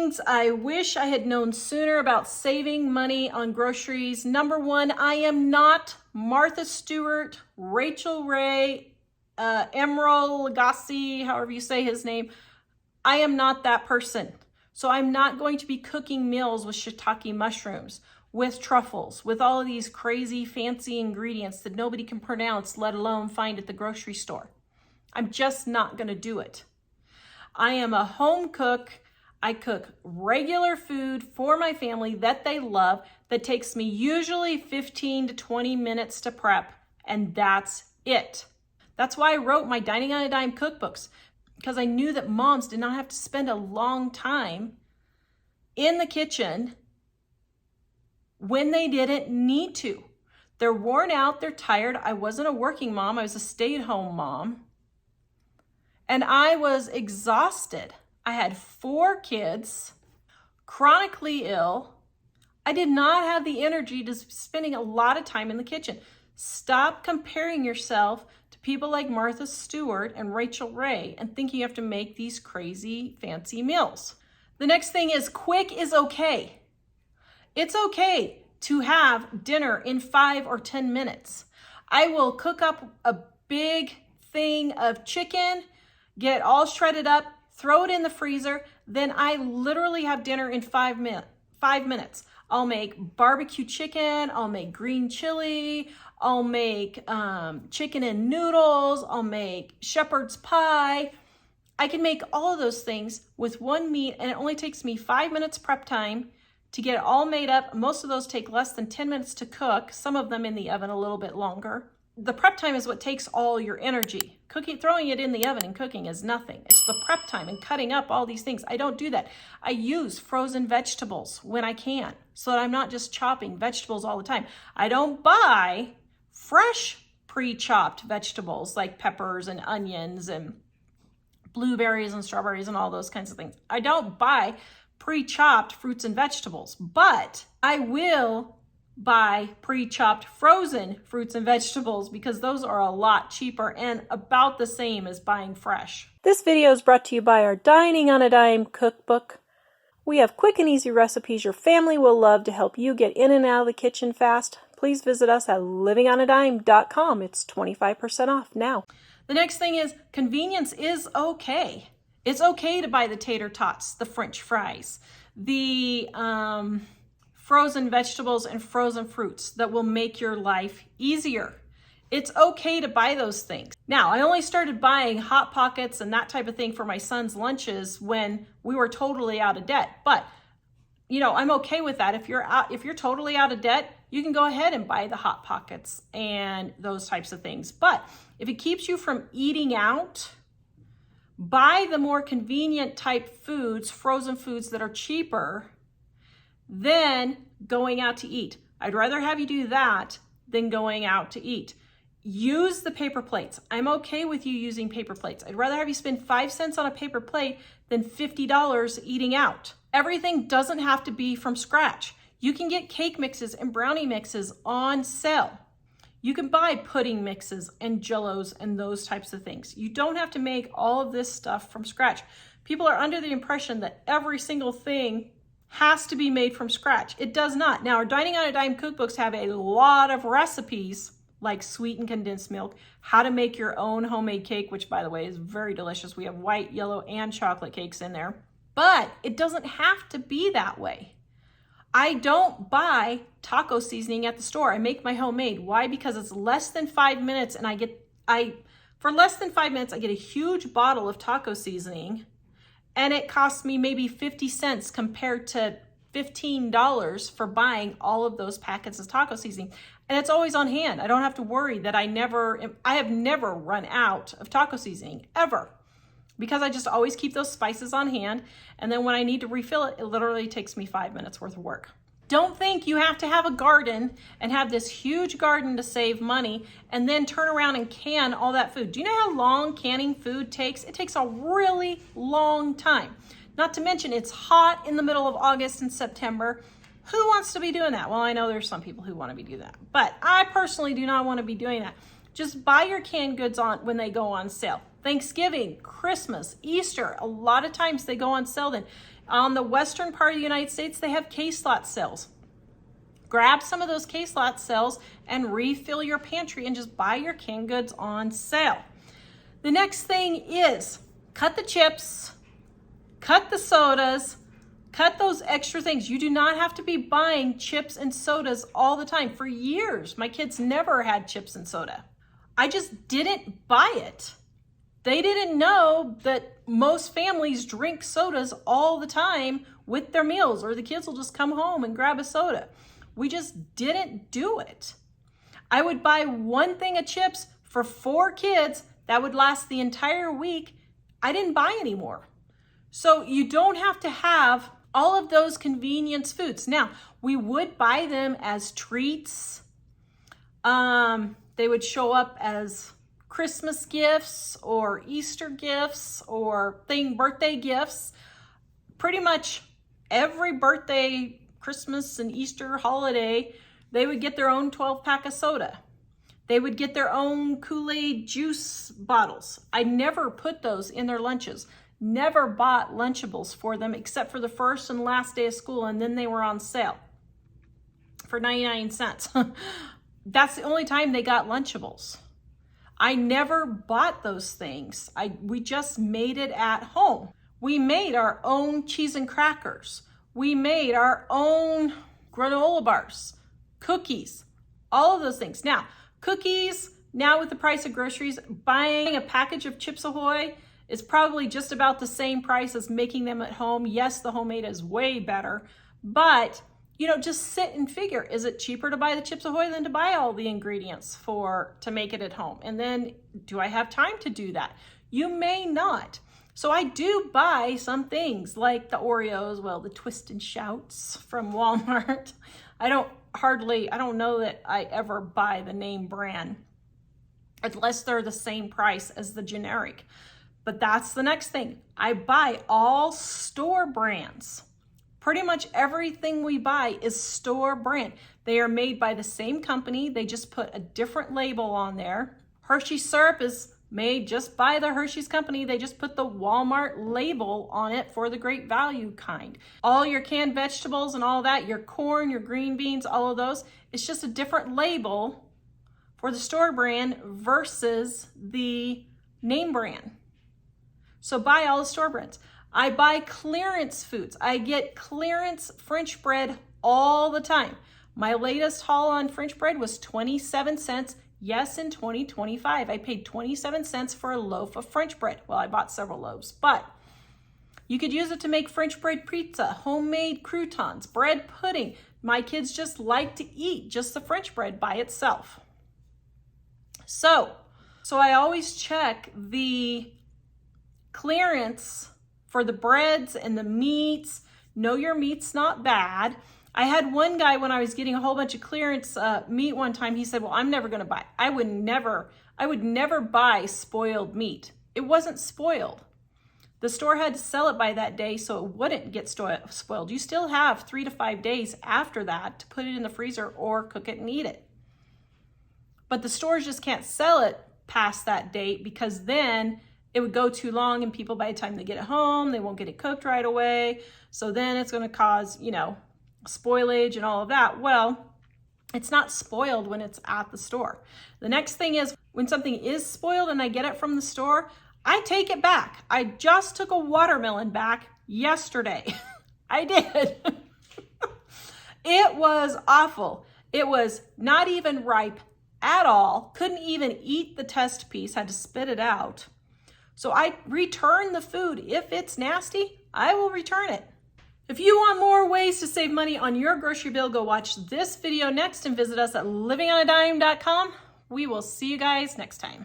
things I wish I had known sooner about saving money on groceries. Number one, I am not Martha Stewart, Rachel Ray, Emerald Lagasse, however you say his name. I am not that person. So I'm not going to be cooking meals with shiitake mushrooms, with truffles, with all of these crazy fancy ingredients that nobody can pronounce, let alone find at the grocery store. I'm just not going to do it. I am a home cook. I cook regular food for my family that they love, that takes me usually 15 to 20 minutes to prep, and that's it. That's why I wrote my Dining on a Dime cookbooks, because I knew that moms did not have to spend a long time in the kitchen when they didn't need to. They're worn out, they're tired. I wasn't a working mom, I was a stay-at-home mom. And I was exhausted. I had 4 kids, chronically ill. I did not have the energy to spending a lot of time in the kitchen. Stop comparing yourself to people like Martha Stewart and Rachel Ray and think you have to make these crazy fancy meals. The next thing is quick is okay. It's okay to have dinner in 5 or 10 minutes. I will cook up a big thing of chicken, get all shredded up, throw it in the freezer, then I literally have dinner in 5 minutes. I'll make barbecue chicken, I'll make green chili, I'll make chicken and noodles, I'll make shepherd's pie. I can make all of those things with one meat, and it only takes me 5 minutes prep time to get it all made up. Most of those take less than 10 minutes to cook, some of them in the oven a little bit longer. The prep time is what takes all your energy. Throwing it in the oven and cooking is nothing. It's the prep time and cutting up all these things. I don't do that. I use frozen vegetables when I can, so that I'm not just chopping vegetables all the time. I don't buy fresh pre-chopped vegetables like peppers and onions and blueberries and strawberries and all those kinds of things. I don't buy pre-chopped fruits and vegetables, but I will buy pre-chopped frozen fruits and vegetables because those are a lot cheaper and about the same as buying fresh. This video is brought to you by our Dining on a Dime cookbook. We have quick and easy recipes your family will love to help you get in and out of the kitchen fast. Please visit us at livingonadime.com. It's 25% off now. The next thing is convenience is okay. It's okay to buy the tater tots, the French fries, the frozen vegetables and frozen fruits that will make your life easier. It's okay to buy those things. Now, I only started buying Hot Pockets and that type of thing for my son's lunches when we were totally out of debt. But, you know, I'm okay with that. If you're totally out of debt, you can go ahead and buy the Hot Pockets and those types of things. But if it keeps you from eating out, buy the more convenient type foods, frozen foods that are cheaper than going out to eat. I'd rather have you do that than going out to eat. Use the paper plates. I'm okay with you using paper plates. I'd rather have you spend 5 cents on a paper plate than $50 eating out. Everything doesn't have to be from scratch. You can get cake mixes and brownie mixes on sale. You can buy pudding mixes and jellos and those types of things. You don't have to make all of this stuff from scratch. People are under the impression that every single thing has to be made from scratch. It does not. Now, our Dining on a Dime cookbooks have a lot of recipes like sweetened condensed milk, how to make your own homemade cake, which by the way is very delicious. We have white, yellow, and chocolate cakes in there. But it doesn't have to be that way. I don't buy taco seasoning at the store. I make my homemade. Why? Because it's less than 5 minutes, and for less than 5 minutes, I get a huge bottle of taco seasoning, and it costs me maybe 50 cents compared to $15 for buying all of those packets of taco seasoning. And it's always on hand. I don't have to worry that I have never run out of taco seasoning, ever. Because I just always keep those spices on hand. And then when I need to refill it, it literally takes me 5 minutes worth of work. Don't think you have to have a garden and have this huge garden to save money and then turn around and can all that food. Do you know how long canning food takes? It takes a really long time. Not to mention it's hot in the middle of August and September. Who wants to be doing that? Well, I know there's some people who want to be doing that, but I personally do not want to be doing that. Just buy your canned goods when they go on sale. Thanksgiving, Christmas, Easter, a lot of times they go on sale then. On the western part of the United States, they have case lot sales. Grab some of those case lot sales and refill your pantry and just buy your canned goods on sale. The next thing is cut the chips, cut the sodas, cut those extra things. You do not have to be buying chips and sodas all the time. For years, my kids never had chips and soda. I just didn't buy it. They didn't know that most families drink sodas all the time with their meals, or the kids will just come home and grab a soda. We just didn't do it. I would buy one thing of chips for 4 kids that would last the entire week. I didn't buy any more. So you don't have to have all of those convenience foods. Now, we would buy them as treats. They would show up as Christmas gifts or Easter gifts or birthday gifts. Pretty much every birthday, Christmas and Easter holiday, they would get their own 12-pack of soda. They would get their own Kool-Aid juice bottles. I never put those in their lunches. Never bought Lunchables for them except for the first and last day of school, and then they were on sale for 99 cents. That's the only time they got Lunchables. I never bought those things. We just made it at home. We made our own cheese and crackers. We made our own granola bars, cookies, all of those things. Now, cookies, now with the price of groceries, buying a package of Chips Ahoy is probably just about the same price as making them at home. Yes, the homemade is way better, but just sit and figure, is it cheaper to buy the Chips Ahoy than to buy all the ingredients to make it at home? And then, do I have time to do that? You may not. So I do buy some things like the Oreos, the Twist and Shouts from Walmart. I don't know that I ever buy the name brand unless they're the same price as the generic. But that's the next thing. I buy all store brands. Pretty much everything we buy is store brand. They are made by the same company. They just put a different label on there. Hershey syrup is made just by the Hershey's company. They just put the Walmart label on it for the great value kind. All your canned vegetables and all that, your corn, your green beans, all of those, it's just a different label for the store brand versus the name brand. So buy all the store brands. I buy clearance foods. I get clearance French bread all the time. My latest haul on French bread was 27 cents. Yes, in 2025, I paid 27 cents for a loaf of French bread. Well, I bought several loaves, but you could use it to make French bread pizza, homemade croutons, bread pudding. My kids just like to eat just the French bread by itself. So I always check the clearance for the breads and the meats. Know your meat's not bad. I had one guy when I was getting a whole bunch of clearance meat one time, he said, well, I'm never going to buy. I would never buy spoiled meat. It wasn't spoiled. The store had to sell it by that day so it wouldn't get spoiled. You still have 3 to 5 days after that to put it in the freezer or cook it and eat it. But the stores just can't sell it past that date because then it would go too long and people, by the time they get it home, they won't get it cooked right away. So then it's going to cause, spoilage and all of that. Well, it's not spoiled when it's at the store. The next thing is when something is spoiled and I get it from the store, I take it back. I just took a watermelon back yesterday. I did. It was awful. It was not even ripe at all. Couldn't even eat the test piece. Had to spit it out. So I return the food. If it's nasty, I will return it. If you want more ways to save money on your grocery bill, go watch this video next and visit us at livingonadime.com. We will see you guys next time.